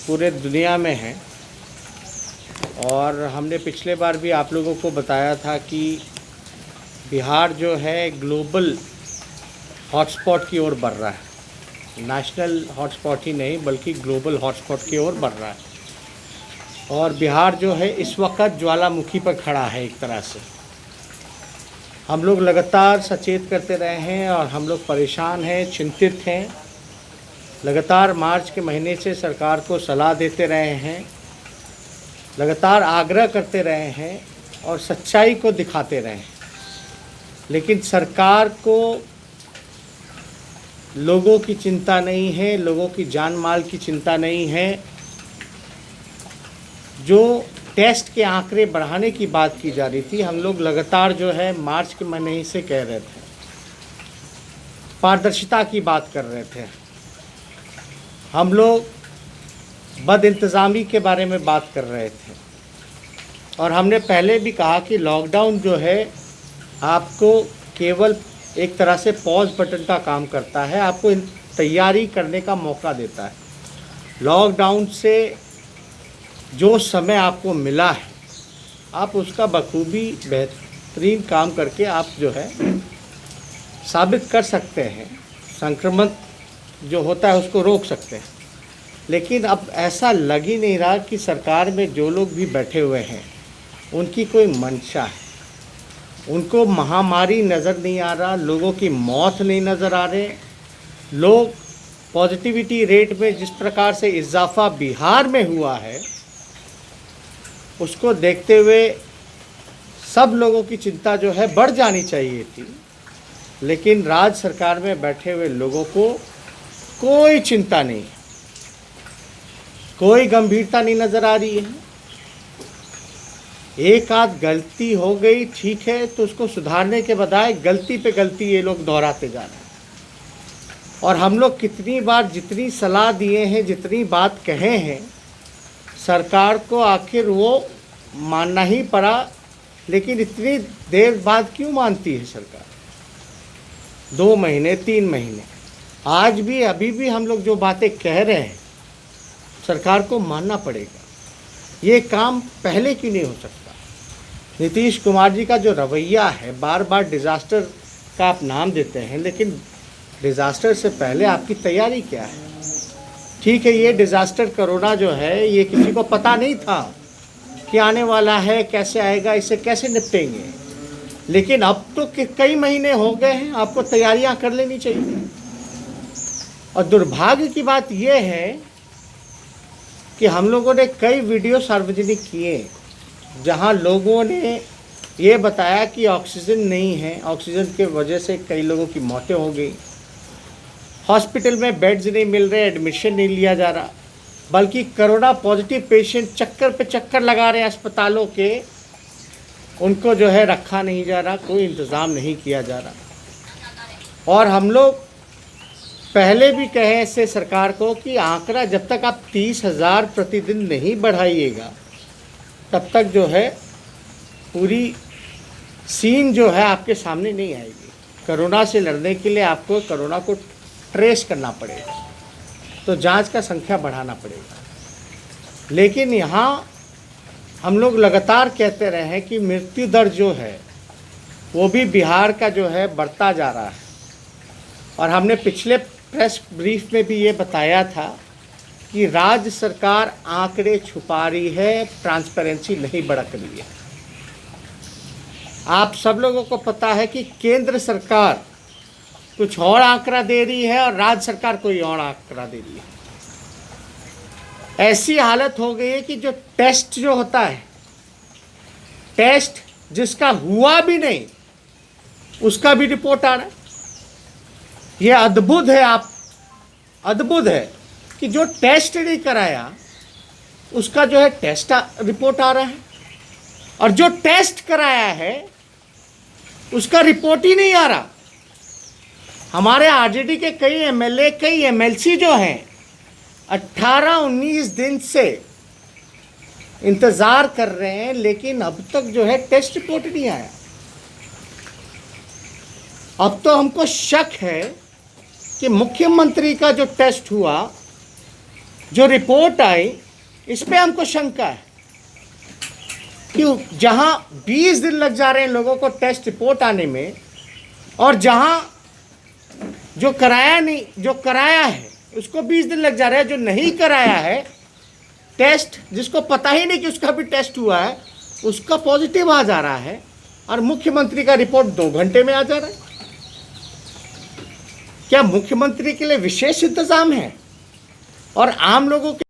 पूरे दुनिया में है। और हमने पिछले बार भी आप लोगों को बताया था कि बिहार जो है ग्लोबल हॉटस्पॉट की ओर बढ़ रहा है। नेशनल हॉटस्पॉट ही नहीं बल्कि ग्लोबल हॉटस्पॉट की ओर बढ़ रहा है। और बिहार जो है इस वक्त ज्वालामुखी पर खड़ा है। एक तरह से हम लोग लगातार सचेत करते रहे हैं और हम लोग परेशान हैं, चिंतित हैं। लगातार मार्च के महीने से सरकार को सलाह देते रहे हैं, लगातार आग्रह करते रहे हैं और सच्चाई को दिखाते रहे हैं। लेकिन सरकार को लोगों की चिंता नहीं है, लोगों की जान माल की चिंता नहीं है। जो टेस्ट के आंकड़े बढ़ाने की बात की जा रही थी, हम लोग लगातार जो है मार्च के महीने से कह रहे थे, पारदर्शिता की बात कर रहे थे। हम लोग बदइंतज़ामी के बारे में बात कर रहे थे और हमने पहले भी कहा कि लॉकडाउन जो है आपको केवल एक तरह से पॉज बटन का काम करता है, आपको तैयारी करने का मौका देता है। लॉकडाउन से जो समय आपको मिला है आप उसका बखूबी बेहतरीन काम करके आप जो है साबित कर सकते हैं, संक्रमण जो होता है उसको रोक सकते हैं। लेकिन अब ऐसा लग ही नहीं रहा कि सरकार में जो लोग भी बैठे हुए हैं उनकी कोई मंशा है। उनको महामारी नज़र नहीं आ रहा, लोगों की मौत नहीं नज़र आ रहे। लोग पॉजिटिविटी रेट में जिस प्रकार से इजाफा बिहार में हुआ है उसको देखते हुए सब लोगों की चिंता जो है बढ़ जानी चाहिए थी। लेकिन राज्य सरकार में बैठे हुए लोगों को कोई चिंता नहीं है, कोई गंभीरता नहीं नज़र आ रही है। एक आध गलती हो गई ठीक है तो उसको सुधारने के बजाय गलती पे गलती ये लोग दोहराते जा रहे हैं। और हम लोग कितनी बार जितनी सलाह दिए हैं, जितनी बात कहे हैं, सरकार को आखिर वो मानना ही पड़ा। लेकिन इतनी देर बाद क्यों मानती है सरकार? 2 महीने 3 महीने, आज भी अभी भी हम लोग जो बातें कह रहे हैं सरकार को मानना पड़ेगा। ये काम पहले क्यों नहीं हो सकता? नीतीश कुमार जी का जो रवैया है, बार बार डिज़ास्टर का आप नाम देते हैं, लेकिन डिज़ास्टर से पहले आपकी तैयारी क्या है? ठीक है, ये डिज़ास्टर कोरोना जो है ये किसी को पता नहीं था कि आने वाला है, कैसे आएगा, इसे कैसे निपटेंगे। लेकिन अब तो कई महीने हो गए हैं, आपको तैयारियां कर लेनी चाहिए। और दुर्भाग्य की बात यह है कि हम लोगों ने कई वीडियो सार्वजनिक किए जहां लोगों ने ये बताया कि ऑक्सीजन नहीं है, ऑक्सीजन के वजह से कई लोगों की मौतें हो गई, हॉस्पिटल में बेड्स नहीं मिल रहे, एडमिशन नहीं लिया जा रहा, बल्कि कोरोना पॉजिटिव पेशेंट चक्कर पे चक्कर लगा रहे हैं अस्पतालों के, उनको जो है रखा नहीं जा रहा, कोई इंतज़ाम नहीं किया जा रहा। और हम लोग पहले भी कहे ऐसे सरकार को कि आंकड़ा जब तक आप 30,000 प्रतिदिन नहीं बढ़ाइएगा तब तक जो है पूरी सीन जो है आपके सामने नहीं आएगी। कोरोना से लड़ने के लिए आपको कोरोना को ट्रेस करना पड़ेगा, तो जांच का संख्या बढ़ाना पड़ेगा। लेकिन यहाँ हम लोग लगातार कहते रहे हैं कि मृत्यु दर जो है वो भी बिहार का जो है बढ़ता जा रहा है। और हमने पिछले प्रेस ब्रीफ में भी ये बताया था कि राज्य सरकार आंकड़े छुपा रही है, ट्रांसपेरेंसी नहीं बरत रही है। आप सब लोगों को पता है कि केंद्र सरकार कुछ और आंकड़ा दे रही है और राज्य सरकार कोई और आंकड़ा दे रही है। ऐसी हालत हो गई है कि जो टेस्ट जो होता है, टेस्ट जिसका हुआ भी नहीं उसका भी रिपोर्ट आ रहा है। ये अद्भुत है, आप अद्भुत है कि जो टेस्ट नहीं कराया उसका जो है टेस्ट रिपोर्ट आ रहा है, और जो टेस्ट कराया है उसका रिपोर्ट ही नहीं आ रहा। हमारे आरजेडी के कई एमएलए, कई एमएलसी जो हैं 18-19 दिन से इंतज़ार कर रहे हैं, लेकिन अब तक जो है टेस्ट रिपोर्ट नहीं आया। अब तो हमको शक है कि मुख्यमंत्री का जो टेस्ट हुआ जो रिपोर्ट आई इस पे हमको शंका है कि जहां 20 दिन लग जा रहे हैं लोगों को टेस्ट रिपोर्ट आने में, और जहां जो कराया है उसको 20 दिन लग जा रहा है, जो नहीं कराया है टेस्ट, जिसको पता ही नहीं कि उसका भी टेस्ट हुआ है, उसका पॉजिटिव आ जा रहा है, और मुख्यमंत्री का रिपोर्ट 2 घंटे में आ जा रहा है। क्या मुख्यमंत्री के लिए विशेष इंतजाम है और आम लोगों के